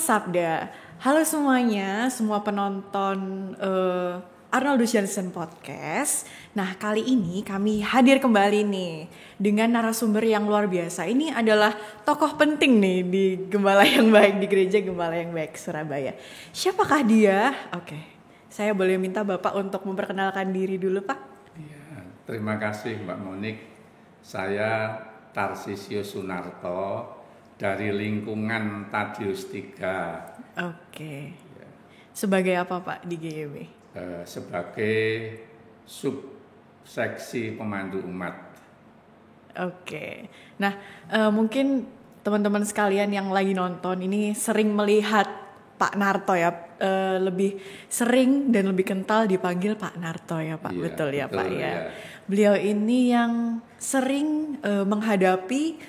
Sabda. Halo semuanya, semua penonton Arnoldus Jansen Podcast. Nah, kali ini kami hadir kembali nih dengan narasumber yang luar biasa. Ini adalah tokoh penting nih di Gembala yang Baik, di Gereja Gembala yang Baik Surabaya. Siapakah dia? Oke, saya boleh minta Bapak untuk memperkenalkan diri dulu, Pak? Ya, terima kasih Mbak Monik. Saya Tarsisius Sunarto dari lingkungan Tadeus 3. Oke. Sebagai apa Pak di GGB? Sebagai subseksi pemandu umat. Oke. Nah, mungkin teman-teman sekalian yang lagi nonton ini sering melihat Pak Narto ya, lebih sering dan lebih kental dipanggil Pak Narto ya Pak, Iya, betul ya betul, Pak ya. ya. Beliau ini yang sering menghadapi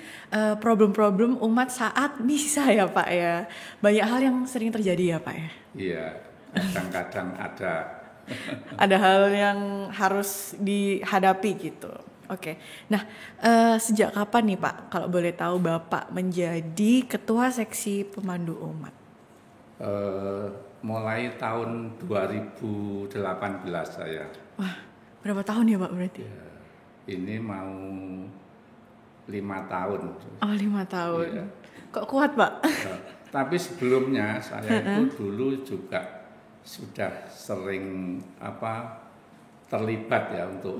problem-problem umat saat misa ya Pak ya. Banyak hal yang sering terjadi ya Pak ya. Iya, kadang-kadang ada. Ada hal yang harus dihadapi gitu. Oke. Nah, sejak kapan nih Pak, kalau boleh tahu Bapak menjadi ketua seksi pemandu umat? Mulai tahun 2018 saya. Wah, berapa tahun ya Pak berarti? Ya, ini mau 5 tahun. Oh, 5 tahun. Iya. Kok kuat Pak? Tapi sebelumnya saya itu dulu juga sudah sering terlibat ya untuk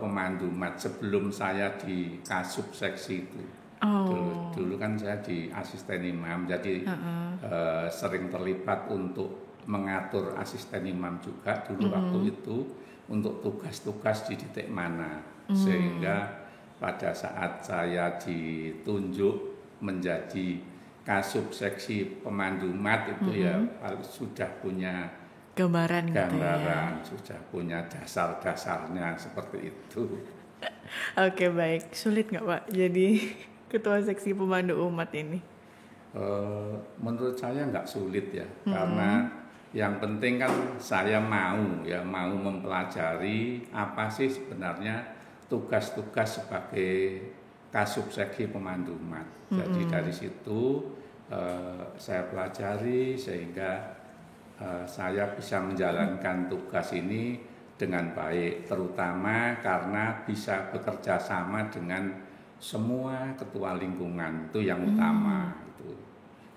pemandu umat sebelum saya di Kasub seksi itu. Dulu kan saya di asisten imam, jadi sering terlibat untuk mengatur asisten imam juga dulu waktu itu untuk tugas-tugas di titik mana, sehingga pada saat saya ditunjuk menjadi Kasub seksi pemandu umat itu ya sudah punya Gambaran gitu ya. sudah punya dasar-dasarnya seperti itu. Oke, baik. Sulit nggak Pak jadi ketua seksi pemandu umat ini? Menurut saya nggak sulit ya, karena yang penting kan saya mau mempelajari apa sih sebenarnya tugas-tugas sebagai Kasub seksi pemandu umat. Jadi dari situ saya pelajari sehingga saya bisa menjalankan tugas ini dengan baik, terutama karena bisa bekerja sama dengan semua ketua lingkungan, itu yang utama itu.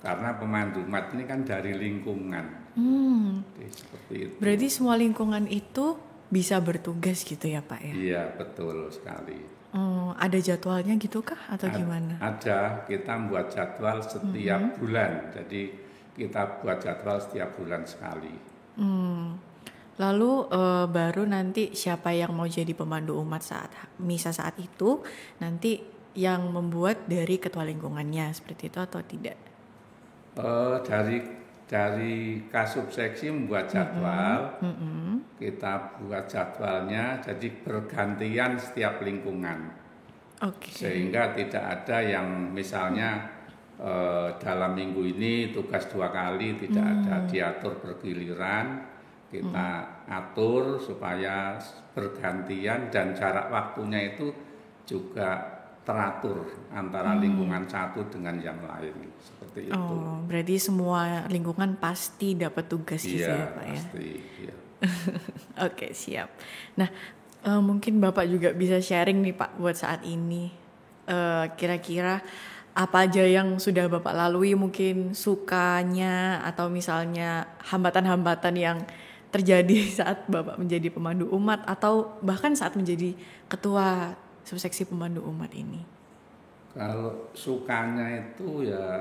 Karena pemandu umat ini kan dari lingkungan. Jadi, seperti itu. Berarti semua lingkungan itu bisa bertugas gitu ya Pak ya? Iya, betul sekali. Ada jadwalnya gitu kah atau gimana? Ada, kita membuat jadwal setiap bulan. Jadi kita buat jadwal setiap bulan sekali. Lalu baru nanti siapa yang mau jadi pemandu umat saat misa saat itu nanti yang membuat dari ketua lingkungannya seperti itu atau tidak? Dari Kasub seksi membuat jadwal, kita buat jadwalnya jadi bergantian setiap lingkungan. Oke. Sehingga tidak ada yang misalnya dalam minggu ini tugas 2 kali, tidak ada, diatur bergiliran. Kita atur supaya bergantian dan jarak waktunya itu juga teratur antara lingkungan satu dengan yang lain, seperti itu. Oh, berarti semua lingkungan pasti dapat tugas gitu Iya, ya Pak ya? pasti, iya. Oke, siap. Nah, mungkin Bapak juga bisa sharing nih Pak buat saat ini. Kira-kira apa aja yang sudah Bapak lalui, mungkin sukanya atau misalnya hambatan-hambatan yang terjadi saat Bapak menjadi pemandu umat atau bahkan saat menjadi ketua subseksi pemandu umat ini. Kalau sukanya itu ya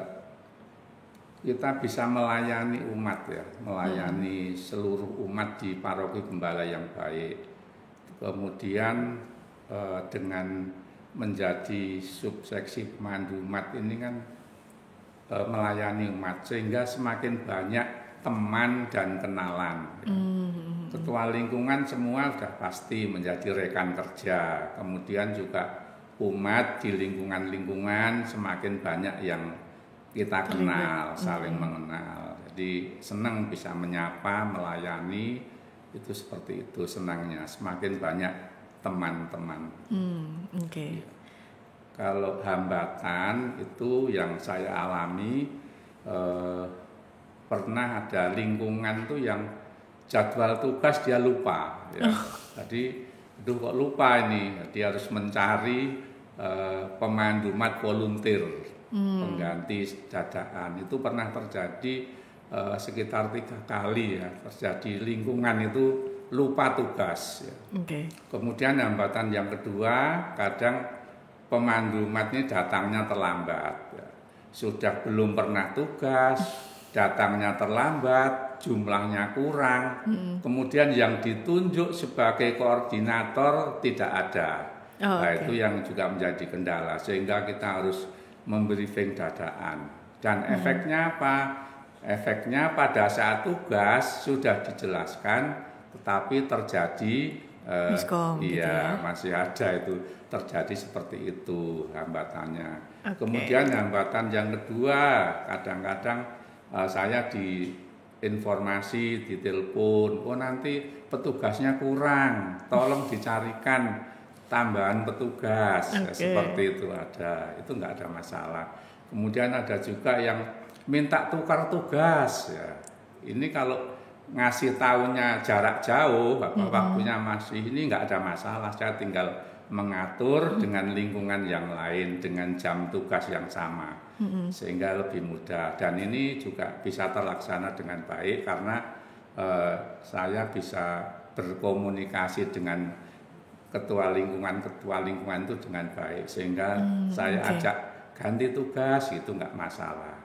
kita bisa melayani umat ya, melayani seluruh umat di paroki Gembala yang Baik. Kemudian dengan menjadi subseksi pemandu umat ini kan melayani umat sehingga semakin banyak teman dan kenalan. Ketua lingkungan semua sudah pasti menjadi rekan kerja. Kemudian juga umat di lingkungan-lingkungan semakin banyak yang kita kenal, saling mengenal. Jadi senang bisa menyapa, melayani, itu seperti itu senangnya. Semakin banyak teman-teman. Oke. Kalau hambatan itu yang saya alami pernah ada lingkungan tuh yang jadwal tugas dia lupa ya. Jadi aduh kok lupa ini, dia harus mencari pemandu mat volunteer pengganti dadakan. Itu pernah terjadi sekitar 3 kali ya, terjadi lingkungan itu lupa tugas ya. Kemudian hambatan yang kedua, kadang pemandu mat ini datangnya terlambat ya. Sudah belum pernah tugas, datangnya terlambat, jumlahnya kurang, kemudian yang ditunjuk sebagai koordinator tidak ada. Itu yang juga menjadi kendala, sehingga kita harus membriefing dadakan. Dan efeknya apa? Efeknya pada saat tugas sudah dijelaskan, tetapi terjadi miskom, gitu ya? Masih ada itu terjadi seperti itu hambatannya. Kemudian hambatan yang kedua, kadang-kadang saya diinformasi, ditelepon, oh nanti petugasnya kurang, tolong dicarikan tambahan petugas. Seperti itu ada, itu nggak ada masalah. Kemudian ada juga yang minta tukar tugas ya. Ini kalau ngasih tahunya jarak jauh, waktunya masih ini nggak ada masalah. Saya tinggal mengatur dengan lingkungan yang lain dengan jam tugas yang sama, sehingga lebih mudah. Dan ini juga bisa terlaksana dengan baik karena saya bisa berkomunikasi dengan ketua lingkungan itu dengan baik, sehingga saya ajak ganti tugas itu nggak masalah.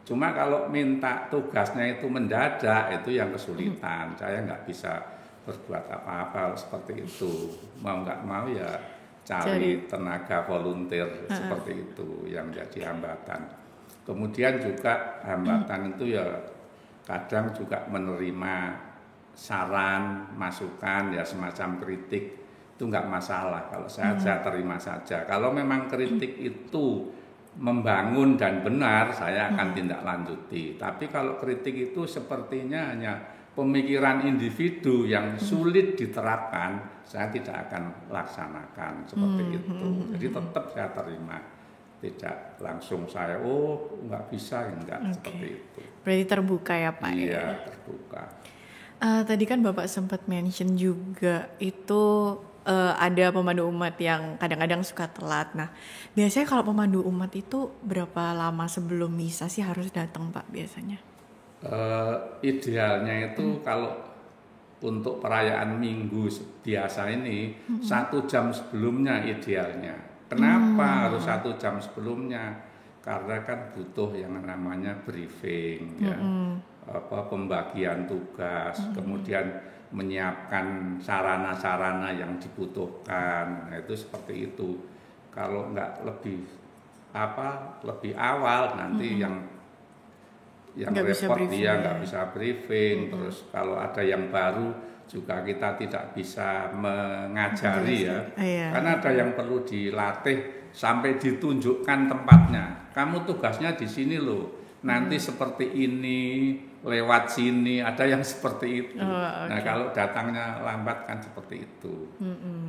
Cuma kalau minta tugasnya itu mendadak, itu yang kesulitan. Saya nggak bisa berbuat apa-apa seperti itu. Mau nggak mau ya cari tenaga volunteer seperti itu yang jadi hambatan. Kemudian juga hambatan itu ya kadang juga menerima saran, masukan, ya semacam kritik, itu nggak masalah. Kalau saya terima saja. Kalau memang kritik itu membangun dan benar, saya akan tindak lanjuti. Tapi kalau kritik itu sepertinya hanya pemikiran individu yang sulit diterapkan, saya tidak akan laksanakan seperti itu. Jadi tetap saya terima, tidak langsung saya nggak bisa, enggak seperti itu. Berarti terbuka ya Pak? Iya, terbuka. Tadi kan Bapak sempat mention juga itu ada pemandu umat yang kadang-kadang suka telat. Nah, biasanya kalau pemandu umat itu berapa lama sebelum misa sih harus datang Pak biasanya? Idealnya itu kalau untuk perayaan Minggu biasa ini 1 jam sebelumnya idealnya. Kenapa harus 1 jam sebelumnya? Karena kan butuh yang namanya briefing, ya, pembagian tugas, kemudian menyiapkan sarana-sarana yang dibutuhkan. Nah, itu seperti itu. Kalau nggak lebih awal nanti yang repot dia nggak bisa briefing. Terus kalau ada yang baru juga kita tidak bisa mengajari ya. Karena ada yang perlu dilatih sampai ditunjukkan tempatnya. Kamu tugasnya di sini loh. Nanti seperti ini, lewat sini, ada yang seperti itu. Nah, kalau datangnya lambat kan seperti itu.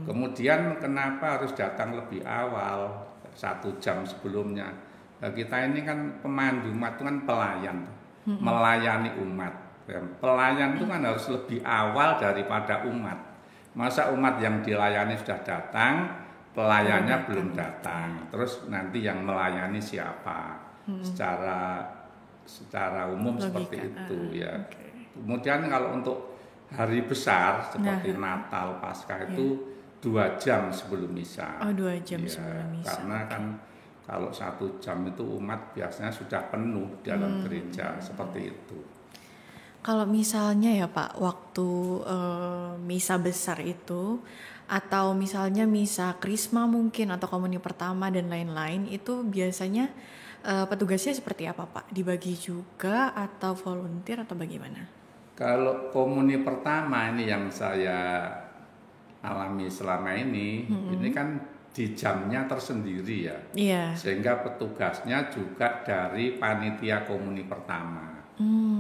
Kemudian kenapa harus datang lebih awal, 1 jam sebelumnya? Nah, kita ini kan pemandu umat itu kan pelayan, melayani umat. Pelayan itu kan harus lebih awal daripada umat. Masa umat yang dilayani sudah datang, pelayannya belum datang. Terus nanti yang melayani siapa? Secara umum logika, seperti itu ya. Kemudian kalau untuk hari besar seperti Natal, Paskah itu 2 jam sebelum misa. 2 jam sebelum misa. Karena kan kalau 1 jam itu umat biasanya sudah penuh dalam gereja, seperti itu. Kalau misalnya ya Pak, waktu misa besar itu, atau misalnya misa krisma mungkin, atau komuni pertama dan lain-lain, itu biasanya petugasnya seperti apa Pak? Dibagi juga atau volunteer atau bagaimana? Kalau komuni pertama ini yang saya alami selama ini kan di jamnya tersendiri ya. Sehingga petugasnya juga dari panitia komuni pertama.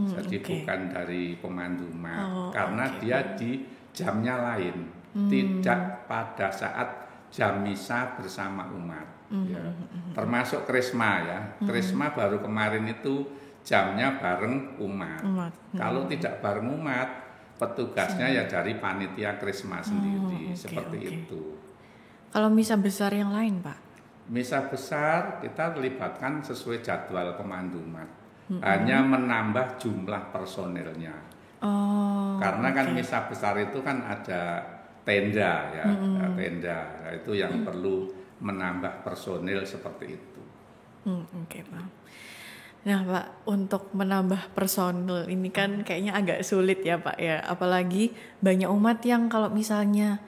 Jadi bukan dari pemandu umat, karena dia di jamnya lain, tidak pada saat jam misa bersama umat. Ya. Termasuk krisma ya. Krisma baru kemarin itu jamnya bareng umat. Kalau tidak bareng umat, petugasnya ya dari panitia Krisma sendiri, seperti itu. Kalau misa besar yang lain, Pak? Misa besar kita libatkan sesuai jadwal pemandu umat. Hanya menambah jumlah personilnya. Karena kan misa besar itu kan ada tenda ya, tenda. Nah, itu yang perlu menambah personil seperti itu. Oke, Pak. Nah, Pak, untuk menambah personil ini kan kayaknya agak sulit ya, Pak ya. Apalagi banyak umat yang kalau misalnya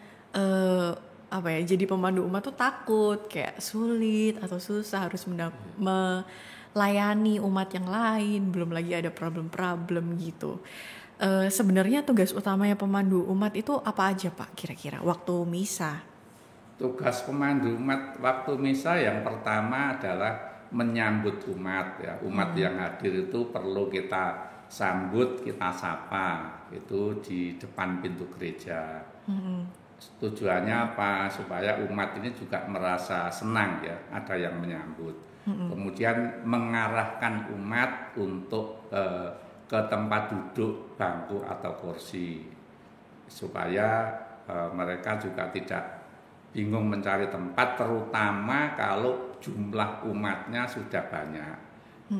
jadi pemandu umat tuh takut, kayak sulit atau susah harus melayani umat yang lain, belum lagi ada problem-problem gitu. Sebenarnya tugas utamanya pemandu umat itu apa aja, Pak, kira-kira waktu misa? Tugas pemandu umat waktu misa yang pertama adalah menyambut umat ya. Umat yang hadir itu perlu kita sambut, kita sapa itu di depan pintu gereja. Tujuannya apa? Supaya umat ini juga merasa senang ya, ada yang menyambut. Kemudian mengarahkan umat untuk ke tempat duduk, bangku atau kursi, supaya mereka juga tidak bingung mencari tempat, terutama kalau jumlah umatnya sudah banyak.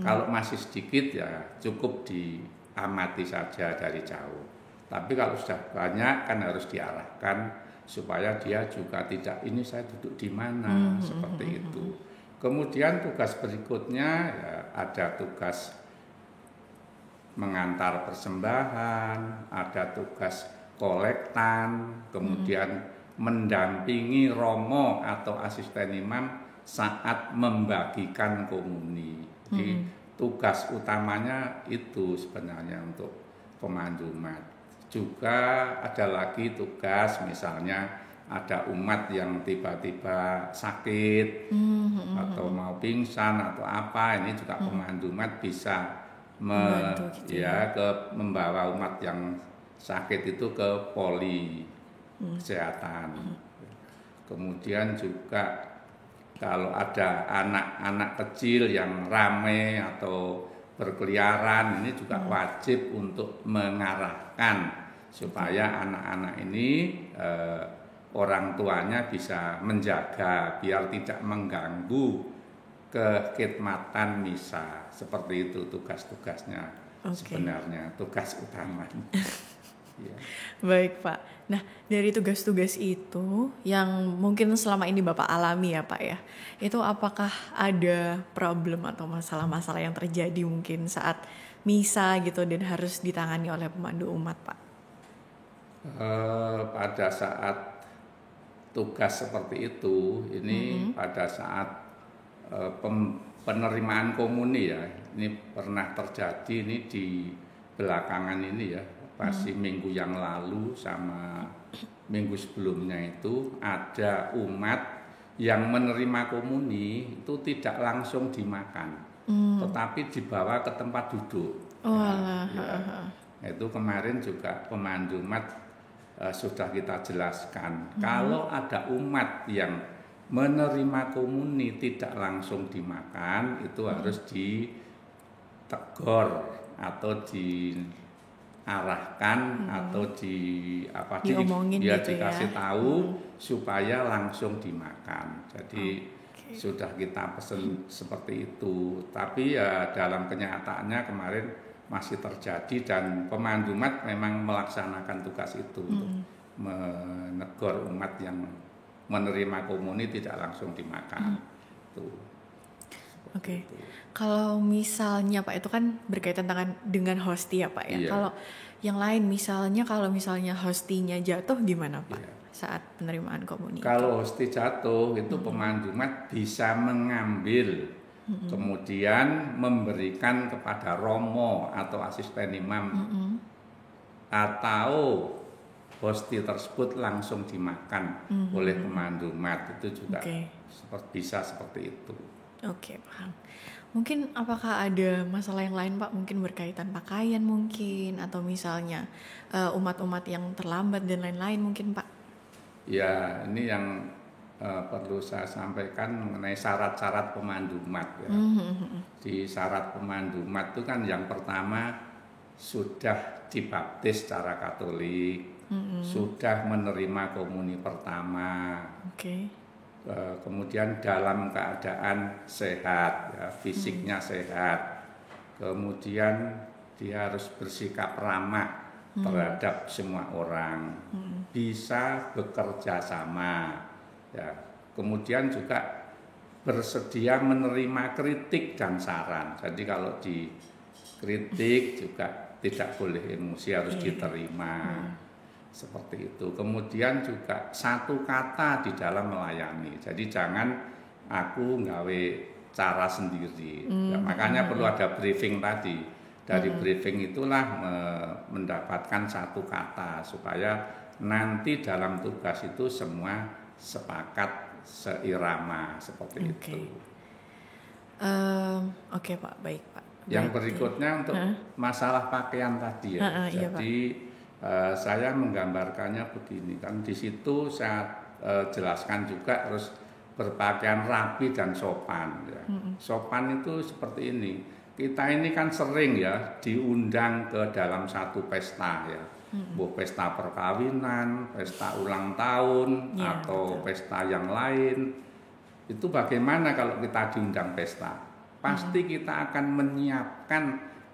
Kalau masih sedikit ya cukup diamati saja dari jauh. Tapi kalau sudah banyak kan harus diarahkan supaya dia juga tidak ini saya duduk di mana, seperti itu. Kemudian tugas berikutnya ya ada tugas mengantar persembahan, ada tugas kolektan, kemudian mendampingi romo atau asisten imam saat membagikan komuni. Jadi tugas utamanya itu sebenarnya untuk pemandu umat. Juga ada lagi tugas misalnya ada umat yang tiba-tiba sakit atau mau pingsan atau apa, ini juga pemandu umat bisa membawa umat yang sakit itu ke poli kesehatan. Kemudian juga kalau ada anak-anak kecil yang ramai atau berkeliaran, ini juga wajib untuk mengarahkan supaya anak-anak ini orang tuanya bisa menjaga biar tidak mengganggu kekhidmatan misa. Seperti itu tugas-tugasnya sebenarnya, tugas utamanya. Ya. Baik, Pak. Nah, dari tugas-tugas itu yang mungkin selama ini Bapak alami ya, Pak ya, itu apakah ada problem atau masalah-masalah yang terjadi mungkin saat misa gitu dan harus ditangani oleh pemandu umat, Pak? Pada saat tugas seperti itu, ini pada saat penerimaan komuni ya, ini pernah terjadi ini di belakangan ini ya. Pasti minggu yang lalu sama minggu sebelumnya itu ada umat yang menerima komuni itu tidak langsung dimakan, tetapi dibawa ke tempat duduk. Itu kemarin juga pemandu umat sudah kita jelaskan. Kalau ada umat yang menerima komuni tidak langsung dimakan, itu harus ditegur atau diarahkan atau diomongin dia gitu dikasih ya. tahu supaya langsung dimakan. Jadi sudah kita pesan seperti itu. Tapi ya dalam kenyataannya kemarin masih terjadi dan pemandu umat memang melaksanakan tugas itu untuk menegur umat yang menerima komuni tidak langsung dimakan. Oke. Kalau misalnya Pak itu kan berkaitan dengan hosti ya Pak ya. Iya. Kalau yang lain misalnya kalau misalnya hostinya jatuh gimana Pak saat penerimaan komuni? Kalau hosti jatuh itu pemandu umat bisa mengambil kemudian memberikan kepada romo atau asisten imam atau hosti tersebut langsung dimakan oleh pemandu umat, itu juga bisa seperti itu. Oke, paham. Mungkin apakah ada masalah yang lain Pak? Mungkin berkaitan pakaian mungkin atau misalnya umat-umat yang terlambat dan lain-lain mungkin Pak? Ya, ini yang perlu saya sampaikan mengenai syarat-syarat pemandu umat ya. Di syarat pemandu umat itu kan yang pertama sudah dibaptis secara Katolik, sudah menerima komuni pertama, kemudian dalam keadaan sehat, ya, fisiknya sehat, kemudian dia harus bersikap ramah terhadap semua orang, bisa bekerja sama. Ya, kemudian juga bersedia menerima kritik dan saran. Jadi kalau dikritik juga tidak boleh emosi, harus diterima. Seperti itu. Kemudian juga satu kata di dalam melayani. Jadi jangan aku nggawe cara sendiri. Ya, makanya perlu ada briefing tadi. Dari briefing itulah mendapatkan satu kata supaya nanti dalam tugas itu semua sepakat seirama seperti itu. Oke Pak, baik Pak. Yang berikutnya untuk masalah pakaian tadi ya. Jadi saya menggambarkannya begini kan, di situ saya jelaskan juga harus berpakaian rapi dan sopan. Ya. Sopan itu seperti ini. Kita ini kan sering ya diundang ke dalam satu pesta ya. Pesta perkawinan, pesta ulang tahun, atau pesta yang lain. Itu bagaimana kalau kita diundang pesta? Pasti kita akan menyiapkan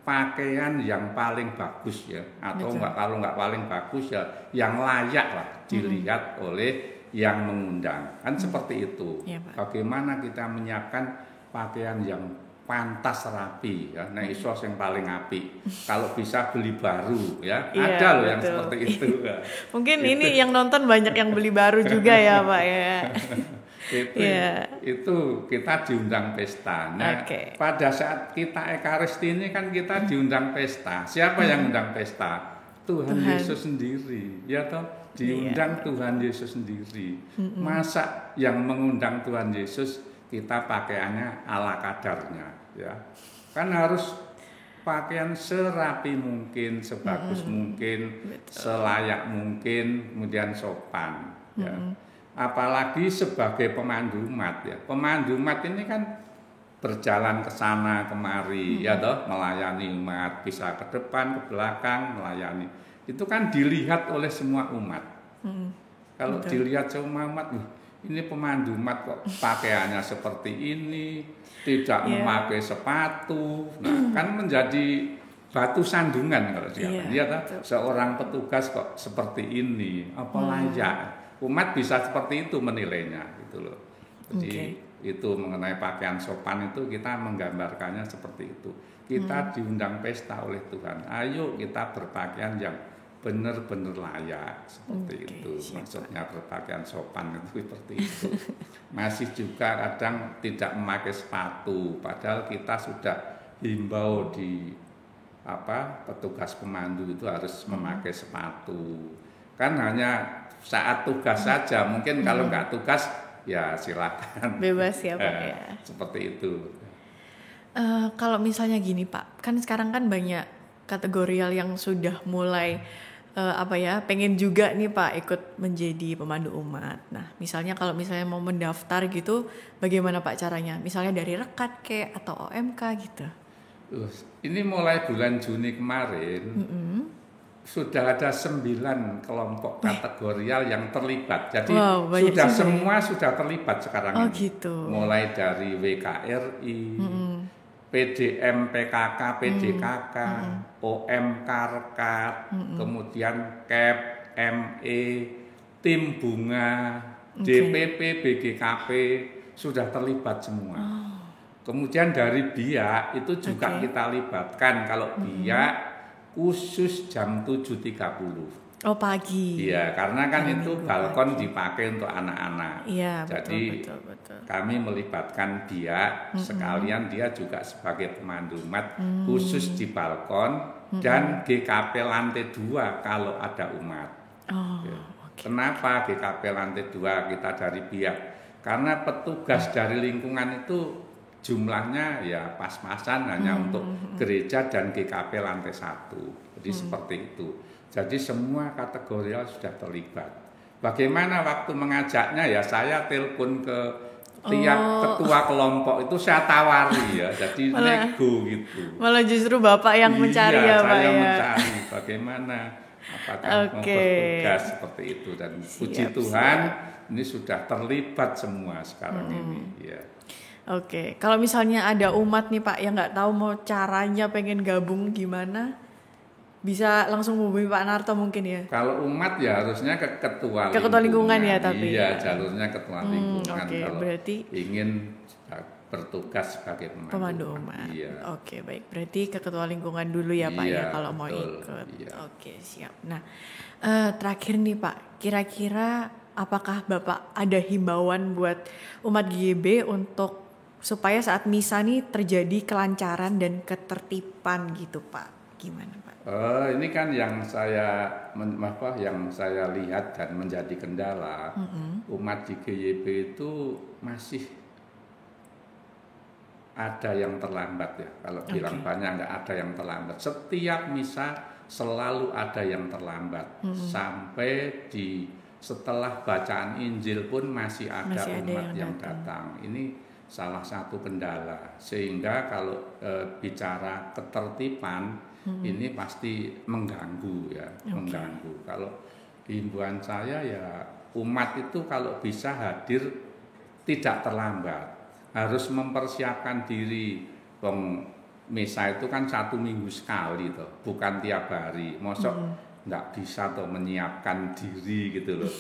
pakaian yang paling bagus ya, atau kalau nggak paling bagus ya, yang layak lah dilihat oleh yang mengundang. Kan seperti itu. Bagaimana kita menyiapkan pakaian yang pantas rapi ya, nah iso yang paling api. Kalau bisa beli baru ya, ada loh yang seperti itu. Mungkin ini yang nonton banyak yang beli baru juga ya Pak ya. Itu kita diundang pesta. Nah, pada saat kita Ekaristi ini kan kita diundang pesta. Siapa yang undang pesta? Tuhan Yesus sendiri, ya toh? Diundang Tuhan Yesus sendiri. Masa yang mengundang Tuhan Yesus kita pakaiannya ala kadarnya, ya kan harus pakaian serapi mungkin, sebagus mungkin, selayak mungkin, kemudian sopan. Ya. Apalagi sebagai pemandu umat, ya pemandu umat ini kan berjalan ke sana kemari, ya toh, melayani umat, bisa ke depan, ke belakang, melayani. Itu kan dilihat oleh semua umat. Kalau dilihat semua umat, ini pemandu umat kok pakaiannya seperti ini, tidak memakai sepatu, nah kan menjadi batu sandungan kalau dia seorang petugas kok seperti ini, apa layak? Umat bisa seperti itu menilainya, gitu loh. Jadi itu mengenai pakaian sopan itu kita menggambarkannya seperti itu. Kita diundang pesta oleh Tuhan, ayo kita berpakaian yang benar-benar layak seperti itu. Maksudnya berpakaian sopan itu seperti itu. Masih juga kadang tidak memakai sepatu, padahal kita sudah himbau di petugas pemandu itu harus memakai sepatu. Kan hanya saat tugas saja, mungkin kalau nggak tugas ya silakan. Bebas ya Pak ya. Seperti itu. Kalau misalnya gini Pak, kan sekarang kan banyak kategorial yang sudah mulai pengen juga nih Pak ikut menjadi pemandu umat. Nah, misalnya kalau misalnya mau mendaftar gitu, bagaimana Pak caranya? Misalnya dari Rekat atau OMK gitu. Ini mulai bulan Juni kemarin sudah ada 9 kelompok kategorial yang terlibat. Jadi sudah semua sudah terlibat sekarang ini. Gitu. Mulai dari WKRI, PDM, PKK, PDKK, OMK, Rekat, kemudian KEP, ME, Tim Bunga, DPP, BGKP sudah terlibat semua. Kemudian dari BIA itu juga kita libatkan. Kalau BIA khusus jam 7.30. Oh pagi. Iya, karena kan itu balkon dipakai untuk anak-anak. Iya, jadi betul. kami melibatkan dia sekalian dia juga sebagai pemandu umat khusus di balkon dan GKP lantai 2 kalau ada umat. Kenapa GKP lantai 2 kita dari BIA? Karena petugas dari lingkungan itu jumlahnya ya pas-pasan hanya untuk gereja dan GKP lantai 1. Jadi seperti itu. Jadi semua kategorial sudah terlibat. bagaimana waktu mengajaknya ya saya telepon ke tiap ketua kelompok itu saya tawari ya, jadi nego gitu. Malah justru Bapak yang mencari ya Pak saya ya. mencari bagaimana apakah bertugas seperti itu dan puji Tuhan ini sudah terlibat semua sekarang ini ya. Oke, kalau misalnya ada umat nih Pak yang nggak tahu mau caranya pengen gabung gimana, bisa langsung hubungi Pak Narto mungkin ya? Kalau umat ya harusnya ke ketua lingkungan ya tapi. Iya, jalurnya ketua lingkungan kalau berarti ingin bertugas sebagai pemandu umat. Iya. Oke, baik. Berarti ke ketua lingkungan dulu ya Pak ya kalau mau ikut. Iya. Oke, siap. Nah, terakhir nih Pak, kira-kira apakah Bapak ada himbauan buat umat GGB untuk supaya saat misa nih terjadi kelancaran dan ketertiban gitu Pak? Gimana Pak? Ini kan yang saya lihat dan menjadi kendala umat di GYB itu masih ada yang terlambat ya. Kalau bilang banyak nggak ada yang terlambat. Setiap misa selalu ada yang terlambat sampai setelah bacaan Injil pun masih ada umat yang datang. Ini salah satu kendala sehingga kalau bicara ketertiban ini pasti mengganggu ya, mengganggu. Kalau himbauan saya ya umat itu kalau bisa hadir tidak terlambat, harus mempersiapkan diri. Misa itu kan 1 minggu sekali toh, bukan tiap hari. Mosok nggak bisa toh menyiapkan diri gitu loh.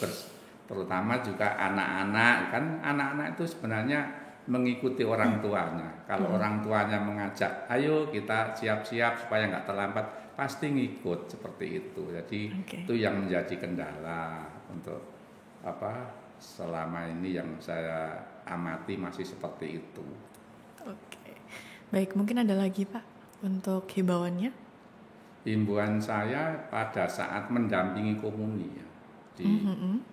Terutama juga anak-anak kan, anak-anak itu sebenarnya mengikuti orang tuanya. Kalau orang tuanya mengajak, ayo kita siap-siap supaya nggak terlambat, pasti ngikut seperti itu. Jadi itu yang menjadi kendala untuk selama ini yang saya amati masih seperti itu. Oke, baik, mungkin ada lagi Pak untuk himbauannya? Himbauan saya pada saat mendampingi komuni ya.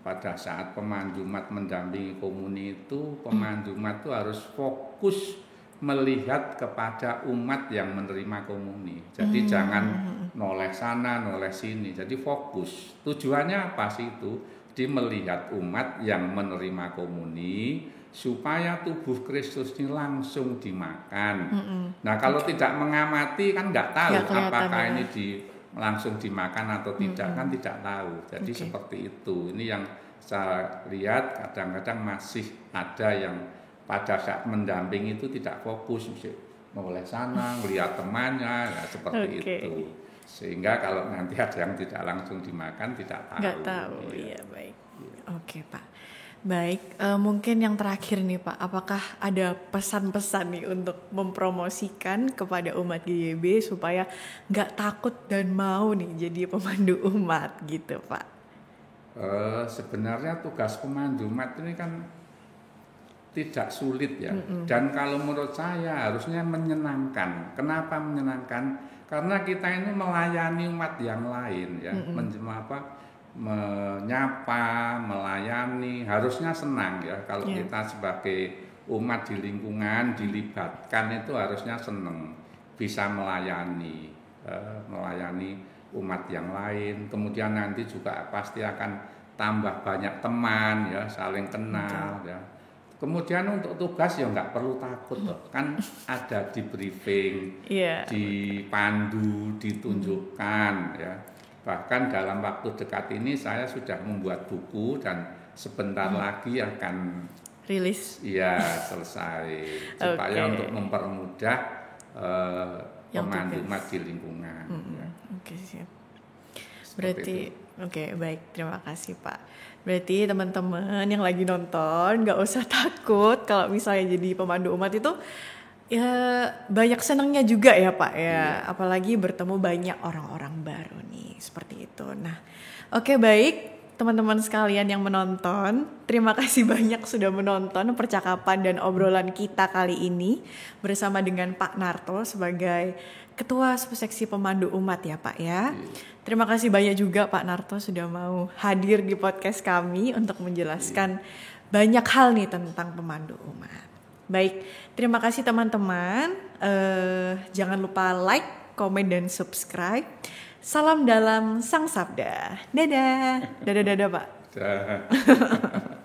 Pada saat pemandu umat mendampingi komuni itu, pemandu umat itu harus fokus melihat kepada umat yang menerima komuni. Jadi jangan noleh sana, noleh sini. Jadi fokus. Tujuannya apa sih itu? Di melihat umat yang menerima komuni supaya tubuh Kristus ini langsung dimakan. Nah kalau tidak mengamati kan nggak tahu apakah ini langsung dimakan atau tidak, kan tidak tahu. Jadi seperti itu. Ini yang saya lihat kadang-kadang masih ada yang pada saat mendampingi itu tidak fokus, oleh sana melihat temannya, ya seperti itu. Sehingga kalau nanti ada yang tidak langsung dimakan tidak tahu. Nggak tahu, iya baik. Oke Pak. Baik, mungkin yang terakhir nih Pak, apakah ada pesan-pesan nih untuk mempromosikan kepada umat GYB supaya nggak takut dan mau nih jadi pemandu umat gitu Pak? Sebenarnya tugas pemandu umat ini kan tidak sulit ya, dan kalau menurut saya harusnya menyenangkan. Kenapa menyenangkan? Karena kita ini melayani umat yang lain ya, menyapa, melayani, harusnya senang ya. Kalau kita sebagai umat di lingkungan dilibatkan itu harusnya senang, bisa melayani umat yang lain. Kemudian nanti juga pasti akan tambah banyak teman ya, saling kenal ya. Kemudian untuk tugas ya nggak perlu takut loh, kan ada di briefing, dipandu, ditunjukkan ya. Bahkan dalam waktu dekat ini saya sudah membuat buku dan sebentar lagi akan rilis. Iya, selesai. Supaya untuk mempermudah pemandu umat di lingkungan. Ya. Oke, siap. Berarti baik, terima kasih Pak. Berarti teman-teman yang lagi nonton gak usah takut kalau misalnya jadi pemandu umat itu ya banyak senangnya juga ya Pak ya. Apalagi bertemu banyak orang-orang baru nih, seperti itu. Nah, baik teman-teman sekalian yang menonton, terima kasih banyak sudah menonton percakapan dan obrolan kita kali ini bersama dengan Pak Narto sebagai Ketua Subseksi Pemandu Umat ya Pak ya. Terima kasih banyak juga Pak Narto sudah mau hadir di podcast kami untuk menjelaskan banyak hal nih tentang pemandu umat. Baik, terima kasih teman-teman. Jangan lupa like, komen, dan subscribe. Salam dalam Sang Sabda. Dadah. Dadah Pak. Dah.